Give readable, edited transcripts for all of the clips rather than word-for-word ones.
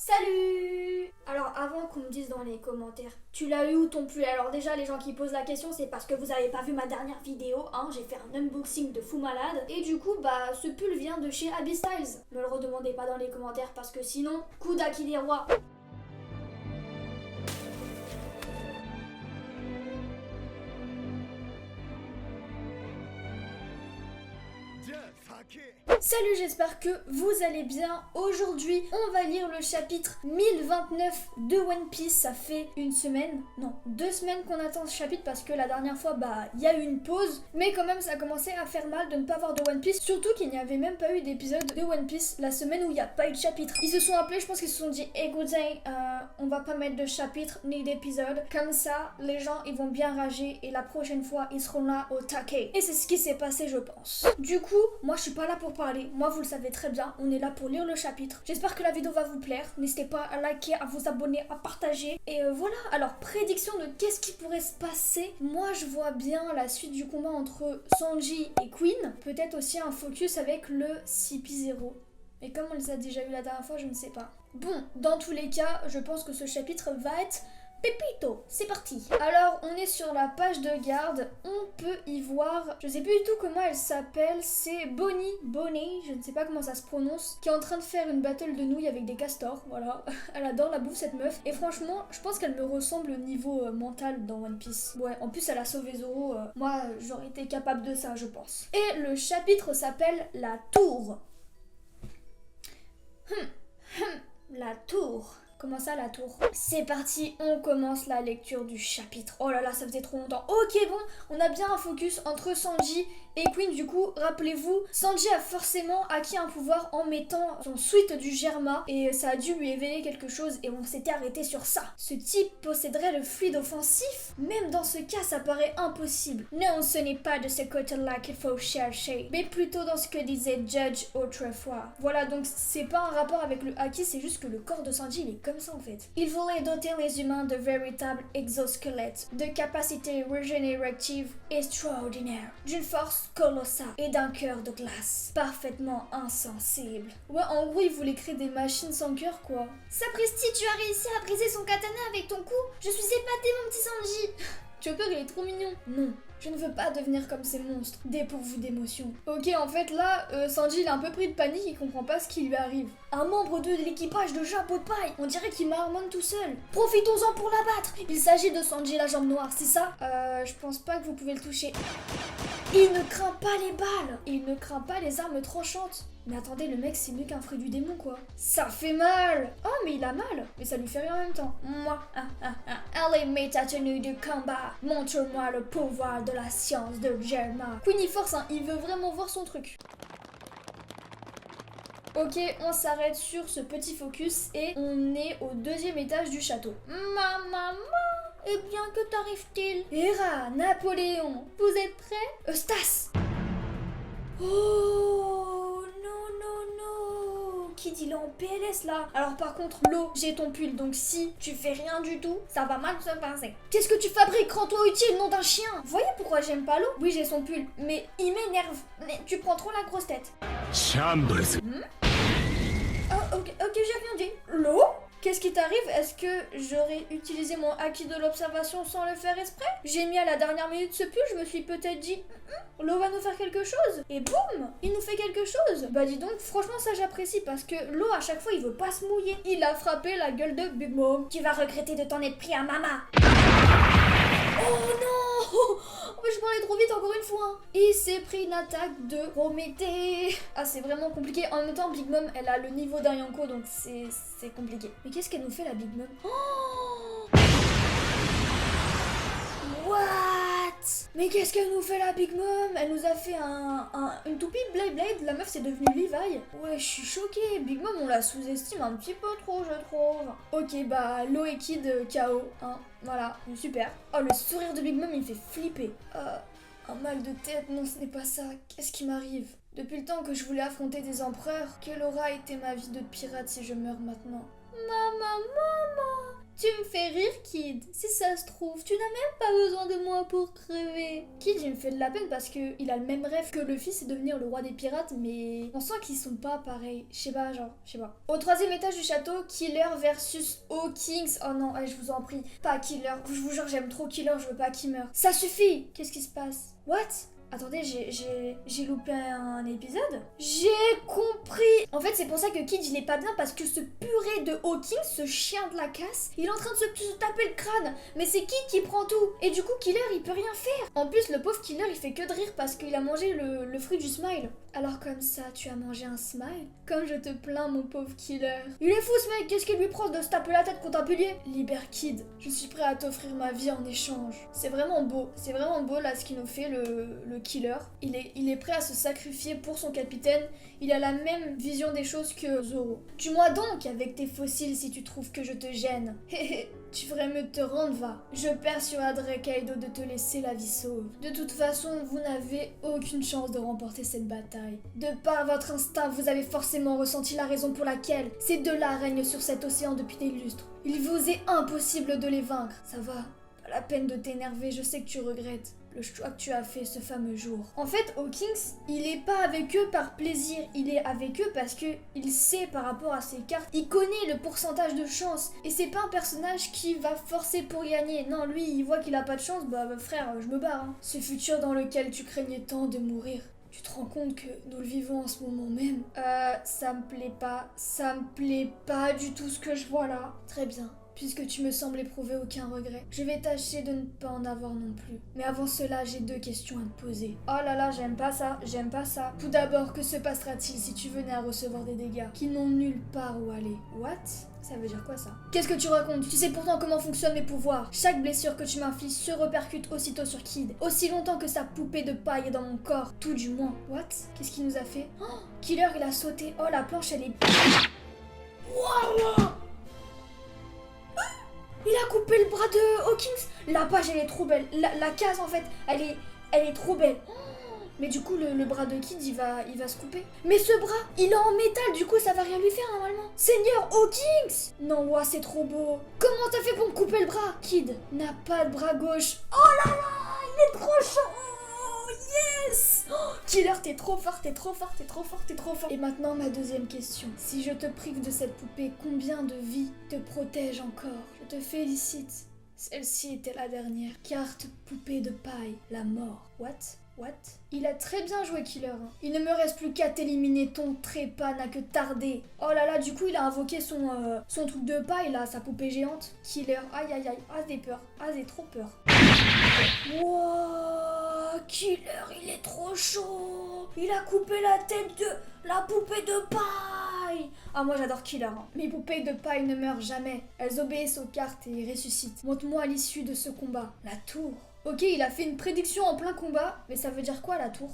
Salut! Alors avant qu'on me dise dans les commentaires, tu l'as eu ou ton pull? Alors déjà les gens qui posent la question c'est parce que vous avez pas vu ma dernière vidéo, hein, j'ai fait un unboxing de fou malade. Et du coup ce pull vient de chez Abby Styles. Me le redemandez pas dans les commentaires parce que sinon, coup d'Aki des rois. Salut, j'espère que vous allez bien. Aujourd'hui, on va lire le chapitre 1029 de One Piece. Ça fait une semaine, non, 2 semaines qu'on attend ce chapitre parce que la dernière fois, il y a eu une pause. Mais quand même, ça a commencé à faire mal de ne pas voir de One Piece. Surtout qu'il n'y avait même pas eu d'épisode de One Piece la semaine où il n'y a pas eu de chapitre. Ils se sont appelés, je pense qu'ils se sont dit, écoutez, on va pas mettre de chapitre ni d'épisode. Comme ça, les gens, ils vont bien rager et la prochaine fois, ils seront là au taquet. Et c'est ce qui s'est passé, je pense. Du coup, moi, je suis pas là pour parler. Moi, vous le savez très bien, on est là pour lire le chapitre. J'espère que la vidéo va vous plaire. N'hésitez pas à liker, à vous abonner, à partager. Et voilà, alors prédiction de qu'est-ce qui pourrait se passer. Moi, je vois bien la suite du combat entre Sanji et Queen. Peut-être aussi un focus avec le CP0. Mais comme on les a déjà eu la dernière fois, je ne sais pas. Bon, dans tous les cas, je pense que ce chapitre va être Pépito, c'est parti. Alors, on est sur la page de garde, on peut y voir, je sais plus du tout comment elle s'appelle, c'est Bonnie, je ne sais pas comment ça se prononce, qui est en train de faire une battle de nouilles avec des castors, voilà. Elle adore la bouffe cette meuf, et franchement, je pense qu'elle me ressemble au niveau mental dans One Piece. Ouais, en plus elle a sauvé Zoro, moi j'aurais été capable de ça, je pense. Et le chapitre s'appelle La Tour. La Tour. Comment ça, la tour? C'est parti, on commence la lecture du chapitre. Oh là là, ça faisait trop longtemps. Ok, bon, on a bien un focus entre Sanji et Queen. Du coup, rappelez-vous, Sanji a forcément acquis un pouvoir en mettant son suite du Germa. Et ça a dû lui éveiller quelque chose et on s'était arrêté sur ça. Ce type posséderait le fluide offensif? Même dans ce cas, ça paraît impossible. Non, ce n'est pas de ce côté-là qu'il faut chercher, mais plutôt dans ce que disait Judge autrefois. Voilà, donc c'est pas un rapport avec le Haki, c'est juste que le corps de Sanji, il est comme ça en fait. Il voulait doter les humains de véritables exosquelettes, de capacités régénératives extraordinaires, d'une force colossale et d'un cœur de glace, parfaitement insensible. Ouais, en gros, il voulait créer des machines sans cœur quoi. Sapristi, tu as réussi à briser son katana avec ton coup? Je suis épaté mon petit Sanji. Chopper, il est trop mignon. Non. Je ne veux pas devenir comme ces monstres, dépourvus d'émotions. Ok, en fait là, Sanji il est un peu pris de panique, il comprend pas ce qui lui arrive. Un membre de l'équipage de Chapeau de Paille, on dirait qu'il marmonne tout seul. Profitons-en pour l'abattre. Il s'agit de Sanji la jambe noire, c'est ça? Je pense pas que vous pouvez le toucher. Il ne craint pas les balles. Il ne craint pas les armes tranchantes. Mais attendez, le mec c'est mieux qu'un fruit du démon quoi. Ça fait mal. Oh mais il a mal. Mais ça lui fait rien en même temps. Moi, allez mets ta tenue de combat. Montre-moi le pouvoir de la science de Germa. Queen il force hein, il veut vraiment voir son truc. Ok, on s'arrête sur ce petit focus et on est au 2e étage du château. Maman, eh bien que t'arrive-t-il? Hera, Napoléon, vous êtes prêts? Stas. Oh non. Qui dit là en PLS là? Alors par contre, l'eau, j'ai ton pull, donc si tu fais rien du tout, ça va mal se passer. Qu'est-ce que tu fabriques? Rends-toi utile, nom d'un chien. Vous voyez pourquoi j'aime pas l'eau? Oui, j'ai son pull, mais il m'énerve. Mais tu prends trop la grosse tête. Oh, ok, j'ai rien dit. L'eau? Qu'est-ce qui t'arrive? Est-ce que j'aurais utilisé mon acquis de l'observation sans le faire exprès? J'ai mis à la dernière minute ce pull, je me suis peut-être dit l'eau va nous faire quelque chose. Et boum, il nous fait quelque chose. Bah dis donc, franchement ça j'apprécie parce que l'eau à chaque fois il veut pas se mouiller. Il a frappé la gueule de Big Mom. Tu vas regretter de t'en être pris à Mama. Oh non! Oh, je parlais trop vite encore une fois. Il s'est pris une attaque de Prométhée. Ah, c'est vraiment compliqué. En même temps, Big Mom, elle a le niveau d'un Yonko, donc c'est compliqué. Mais qu'est-ce qu'elle nous fait, la Big Mom? Oh! What? Mais qu'est-ce qu'elle nous fait, la Big Mom? Elle nous a fait une toupie Blade. La meuf, c'est devenu Levi. Ouais, je suis choquée. Big Mom, on la sous-estime un petit peu trop, je trouve. Ok, bah, Law et Kid KO, hein. Voilà, super. Oh, le sourire de Big Mom, il me fait flipper. Un mal de tête, non, ce n'est pas ça. Qu'est-ce qui m'arrive? Depuis le temps que je voulais affronter des empereurs, quelle aura été ma vie de pirate si je meurs maintenant? Maman, Tu me fais rire, Kid. Si ça se trouve, tu n'as même pas besoin de moi pour crever. Kid, il me fait de la peine parce que il a le même rêve que Luffy, c'est devenir le roi des pirates, mais on sent qu'ils sont pas pareils. Je sais pas, genre, je sais pas. Au 3e étage du château, Killer versus Hawkins. Oh non, allez, je vous en prie, pas Killer. Je vous jure, j'aime trop Killer, je veux pas qu'il meure. Ça suffit. Qu'est-ce qui se passe? What? Attendez, j'ai loupé un épisode. J'ai compris. En fait, c'est pour ça que Kid, il est pas bien parce que ce purée de Hawkins, ce chien de la casse, il est en train de se taper le crâne. Mais c'est Kid qui prend tout. Et du coup, Killer, il peut rien faire. En plus, le pauvre Killer, il fait que de rire parce qu'il a mangé le fruit du smile. Alors comme ça, tu as mangé un smile? Comme je te plains, mon pauvre Killer. Il est fou, ce mec. Qu'est-ce qu'il lui prend de se taper la tête contre un pilier? Libère Kid. Je suis prêt à t'offrir ma vie en échange. C'est vraiment beau. C'est vraiment beau, là, ce qu'il nous fait, le Killer. Il est prêt à se sacrifier pour son capitaine. Il a la même vision des choses que Zoro. Tue-moi donc avec tes fossiles si tu trouves que je te gêne. Tu ferais mieux de te rendre, va. Je persuaderai Kaido de te laisser la vie sauve. De toute façon, vous n'avez aucune chance de remporter cette bataille. De par votre instinct, vous avez forcément ressenti la raison pour laquelle ces deux-là règnent sur cet océan depuis des lustres. Il vous est impossible de les vaincre. Ça va, pas la peine de t'énerver, je sais que tu regrettes le choix que tu as fait ce fameux jour. En fait, Hawkins, il est pas avec eux par plaisir, il est avec eux parce que il sait par rapport à ses cartes, il connaît le pourcentage de chance, et c'est pas un personnage qui va forcer pour gagner. Non, lui, il voit qu'il a pas de chance, bah frère, je me barre. Hein. Ce futur dans lequel tu craignais tant de mourir. Tu te rends compte que nous le vivons en ce moment même? Ça me plaît pas du tout ce que je vois là. Très bien. Puisque tu me sembles éprouver aucun regret, je vais tâcher de ne pas en avoir non plus. Mais avant cela, j'ai 2 questions à te poser. Oh là là, j'aime pas ça. Tout d'abord, que se passera-t-il si tu venais à recevoir des dégâts qui n'ont nulle part où aller? What? Ça veut dire quoi ça? Qu'est-ce que tu racontes? Tu sais pourtant comment fonctionnent mes pouvoirs. Chaque blessure que tu m'infliges se répercute aussitôt sur Kid. Aussi longtemps que sa poupée de paille est dans mon corps, tout du moins. What? Qu'est-ce qu'il nous a fait? Oh, Killer, il a sauté. Oh, la planche, elle est... Wow! Il a coupé le bras de Hawkins. La page, elle est trop belle. La case, en fait, elle est trop belle. Mais du coup, le bras de Kid, il va se couper. Mais ce bras, il est en métal, du coup, ça va rien lui faire, normalement. Seigneur Hawkins! Non, ouah, c'est trop beau. Comment t'as fait pour me couper le bras? Kid n'a pas de bras gauche. Oh là là, il est trop chaud. Yes! Oh, Killer, t'es trop fort. Et maintenant, ma 2e question. Si je te prive de cette poupée, combien de vies te protège encore? Je te félicite. Celle-ci était la dernière. Carte poupée de paille. La mort. What? Il a très bien joué, Killer. Il ne me reste plus qu'à t'éliminer, ton trépas n'a que tardé. Oh là là, du coup, il a invoqué son truc de paille, là, sa poupée géante. Killer, aïe. Ah, j'ai peur. J'ai trop peur. Wow, Killer, il est trop chaud. Il a coupé la tête de la poupée de paille. Ah, moi j'adore Killer. Mes poupées de paille ne meurent jamais. Elles obéissent aux cartes et ressuscitent. Montre-moi l'issue de ce combat. La tour. Ok, il a fait une prédiction en plein combat. Mais ça veut dire quoi, la tour?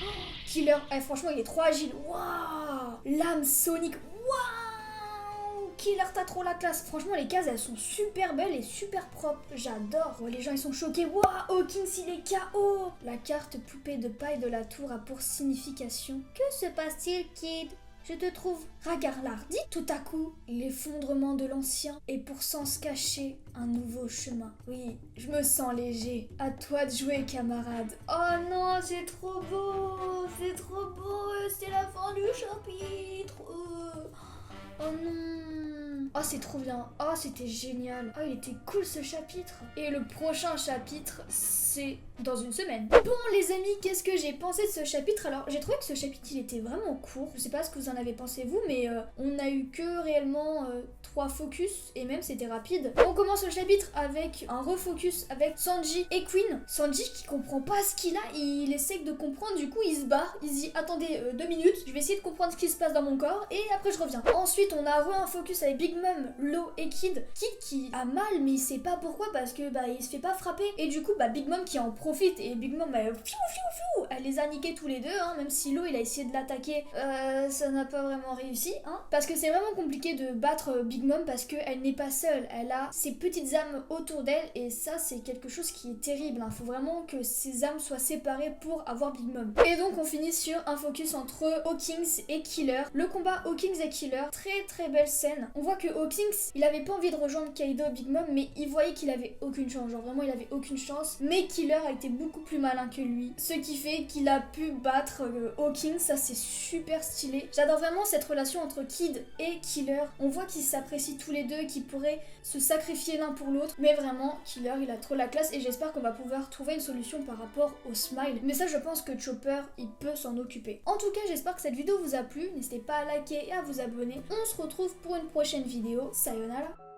Oh, Killer, franchement, il est trop agile. Waouh, lame sonique. Waouh, Killer, t'as trop la classe. Franchement, les cases, elles sont super belles et super propres. J'adore. Oh, les gens, ils sont choqués. Waouh, Hawkins, il est KO. La carte poupée de paille de la tour a pour signification. Que se passe-t-il, Kid? Je te trouve ragarlardi. Tout à coup, l'effondrement de l'ancien et pour sens caché, un nouveau chemin. Oui, je me sens léger. À toi de jouer, camarade. Oh non, c'est trop beau. C'est la fin du chapitre. Oh non. Oh, c'est trop bien. Oh, c'était génial. Oh, il était cool ce chapitre. Et le prochain chapitre, c'est dans une semaine. Bon, les amis, qu'est-ce que j'ai pensé de ce chapitre? Alors, j'ai trouvé que ce chapitre, il était vraiment court. Je sais pas ce que vous en avez pensé, vous, mais on a eu que réellement 3 focus, et même c'était rapide. On commence le chapitre avec un refocus avec Sanji et Queen. Sanji qui comprend pas ce qu'il a, il essaie de comprendre, du coup il se barre, il se dit attendez 2 minutes, je vais essayer de comprendre ce qui se passe dans mon corps, et après je reviens. Ensuite on a un focus avec Big Mom, Law et Kid. Kid qui a mal, mais il sait pas pourquoi, parce que il se fait pas frapper, et du coup Big Mom qui en profite, et Big Mom elle les a niqués tous les deux, hein, même si Law il a essayé de l'attaquer, ça n'a pas vraiment réussi, hein, parce que c'est vraiment compliqué de battre Big Mom parce qu'elle n'est pas seule, elle a ses petites âmes autour d'elle, et ça c'est quelque chose qui est terrible, hein. Faut vraiment que ces âmes soient séparées pour avoir Big Mom. Et donc on finit sur un focus entre Hawkins et Killer. Le combat Hawkins et Killer, très très belle scène. On voit que Hawkins, il avait pas envie de rejoindre Kaido Big Mom, mais il voyait qu'il avait aucune chance, genre vraiment il avait aucune chance, mais Killer a été beaucoup plus malin que lui, ce qui fait qu'il a pu battre Hawkins, ça c'est super stylé. J'adore vraiment cette relation entre Kid et Killer, on voit qu'ils s'apprécient tous les deux, qu'ils pourraient se sacrifier l'un pour l'autre, mais vraiment Killer il a trop la classe et j'espère qu'on va pouvoir trouver une solution par rapport au Smile, mais ça je pense que Chopper il peut s'en occuper. En tout cas j'espère que cette vidéo vous a plu, n'hésitez pas à liker et à vous abonner, on se retrouve pour une prochaine vidéo, sayonara.